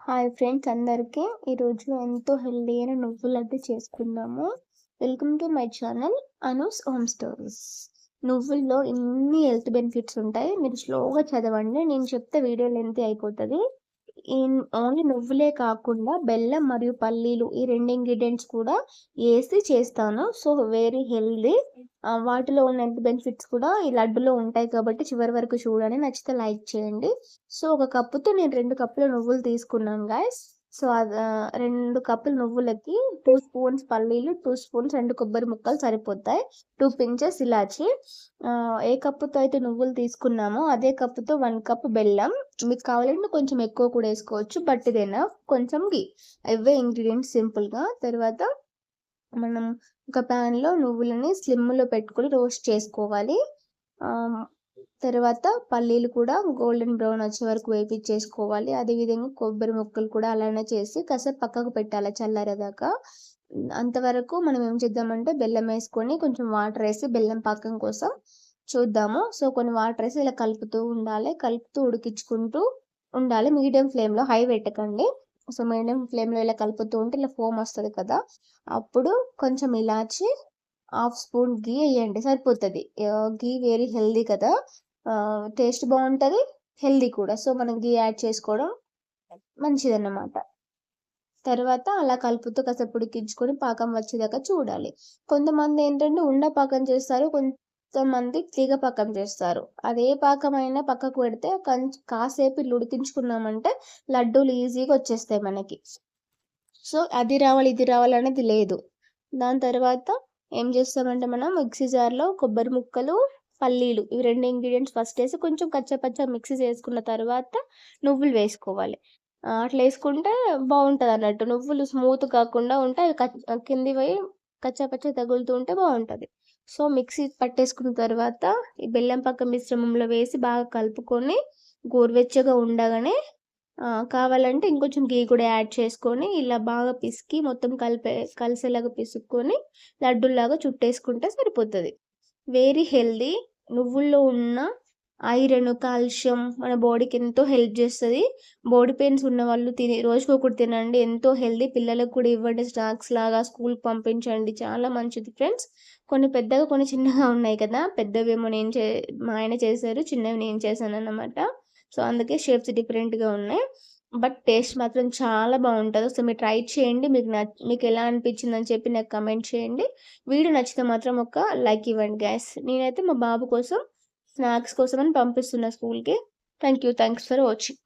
Hi friends అందరికీ ఈరోజు ఎంతో హెల్దీ అయిన నువ్వుల లడ్డు చేసుకుందాము. Welcome to my channel Anu's home stories. నువ్వుల్లో ఇన్ని హెల్త్ బెనిఫిట్స్ ఉంటాయి. మీరు స్లోగా చదవండి. నేను చెప్తే వీడియో లెంత్ అయిపోతుంది. ఓన్లీ నువ్వులే కాకుండా బెల్లం మరియు పల్లీలు ఈ 2 ఇంగ్రీడియంట్స్ కూడా ఏసి చేస్తాను. So very healthy. వాటిలో ఉన్న హెల్త్ బెనిఫిట్స్ కూడా ఈ లడ్డులో ఉంటాయి కాబట్టి చివరి వరకు చూడండి. నచ్చితే లైక్ చేయండి. సో ఒక కప్పుతో నేను 2 కప్పుల నువ్వులు తీసుకున్నాను గైస్. సో 2 కప్పుల నువ్వులకి 2 స్పూన్స్ పల్లీలు, 2 స్పూన్స్ 2 కొబ్బరి ముక్కలు సరిపోతాయి. 2 పించెస్ ఇలాచి. ఏ కప్పుతో అయితే నువ్వులు తీసుకున్నామో అదే కప్పుతో 1 కప్ బెల్లం. మీకు కావాలంటే కొంచెం ఎక్కువ కూడా వేసుకోవచ్చు, బట్ ఇదేనా కొంచెం ఘీ. అవే ఇంగ్రీడియంట్స్ సింపుల్గా. తర్వాత మనం ఒక ప్యాన్లో నువ్వులని స్లిమ్లో పెట్టుకొని రోస్ట్ చేసుకోవాలి. తర్వాత పల్లీలు కూడా గోల్డెన్ బ్రౌన్ వచ్చే వరకు వేపించేసుకోవాలి. అదేవిధంగా కొబ్బరి ముక్కలు కూడా అలానే చేసి కాసేపు పక్కకు పెట్టాలి చల్లారేదాకా. అంతవరకు మనం ఏం చేద్దామంటే బెల్లం వేసుకొని కొంచెం వాటర్ వేసి బెల్లం పాకం కోసం చూద్దాము. సో కొన్ని వాటర్ వేసి ఇలా కలుపుతూ ఉండాలి. కలుపుతూ ఉడికించుకుంటూ ఉండాలి. మీడియం ఫ్లేమ్లో, హై పెట్టకండి. సో మీడియం ఫ్లేమ్లో ఇలా కలుపుతూ ఉంటే ఇలా ఫోమ్ వస్తుంది కదా, అప్పుడు కొంచెం ఇలాచి, 1/2 స్పూన్ ఘీ వేయండి సరిపోతుంది. ఘీ వెరీ హెల్దీ కదా, టేస్ట్ బాగుంటుంది, హెల్దీ కూడా. సో మనం ఘీ యాడ్ చేసుకోవడం మంచిదన్నమాట. తర్వాత అలా కలుపుతూ కాసేపు ఉడికించుకొని పాకం వచ్చేదాకా చూడాలి. కొంతమంది ఏంటంటే ఉండ పాకం చేస్తారు, కొంతమంది తీగ పాకం చేస్తారు. అదే పాకం అయినా పక్కకు పెడితే కాసేపు ఇల్లు ఉడికించుకున్నామంటే లడ్డూలు ఈజీగా వచ్చేస్తాయి మనకి. సో అది రావాలి ఇది రావాలి అనేది లేదు. దాని తర్వాత ఏం చేస్తామంటే మనం మిక్సీ జార్లో కొబ్బరి ముక్కలు, పల్లీలు ఇవి 2 ఇంగ్రీడియంట్స్ ఫస్ట్ వేసి కొంచెం కచ్చపచ్చ మిక్సీ చేసుకున్న తర్వాత నువ్వులు వేసుకోవాలి. అట్లా వేసుకుంటే బాగుంటుంది అన్నట్టు. నువ్వులు స్మూత్ కాకుండా ఉంటే అవి కింది పోయి కచ్చపచ్చ తగులుతూ ఉంటే బాగుంటుంది. సో మిక్సీ పట్టేసుకున్న తర్వాత ఈ బెల్లం పక్క మిశ్రమంలో వేసి బాగా కలుపుకొని గోరువెచ్చగా ఉండగానే కావాలంటే ఇంకొంచెం ఘీ కూడా యాడ్ చేసుకొని ఇలా బాగా పిసికి మొత్తం కలిసేలాగా పిసుక్కొని లడ్డూలాగా చుట్టేసుకుంటే సరిపోతుంది. Very healthy. నువ్వుల్లో ఉన్న ఐరన్, కాల్షియం మన బాడీకి ఎంతో హెల్ప్ చేస్తుంది. బాడీ పెయిన్స్ ఉన్న వాళ్ళు రోజుకొకటి తినండి, ఎంతో హెల్దీ. పిల్లలకు కూడా ఇవ్వండి, స్నాక్స్ లాగా స్కూల్కి పంపించండి, చాలా మంచిది ఫ్రెండ్స్. కొన్ని పెద్దగా కొన్ని చిన్నగా ఉన్నాయి కదా, పెద్దవేమో మా ఆయన చేశారు, చిన్నవి నేను చేశాను అన్నమాట. సో అందుకే షేప్స్ డిఫరెంట్గా ఉన్నాయి, బట్ టేస్ట్ మాత్రం చాలా బాగుంటుంది. సో మీరు ట్రై చేయండి. మీకు ఎలా అనిపించిందని చెప్పి నాకు కమెంట్ చేయండి. వీడియో నచ్చితే మాత్రం ఒక లైక్ ఇవ్వండి గైస్. నేనైతే మా బాబు కోసం స్నాక్స్ కోసం అని పంపిస్తున్నా స్కూల్కి. Thanks for watching.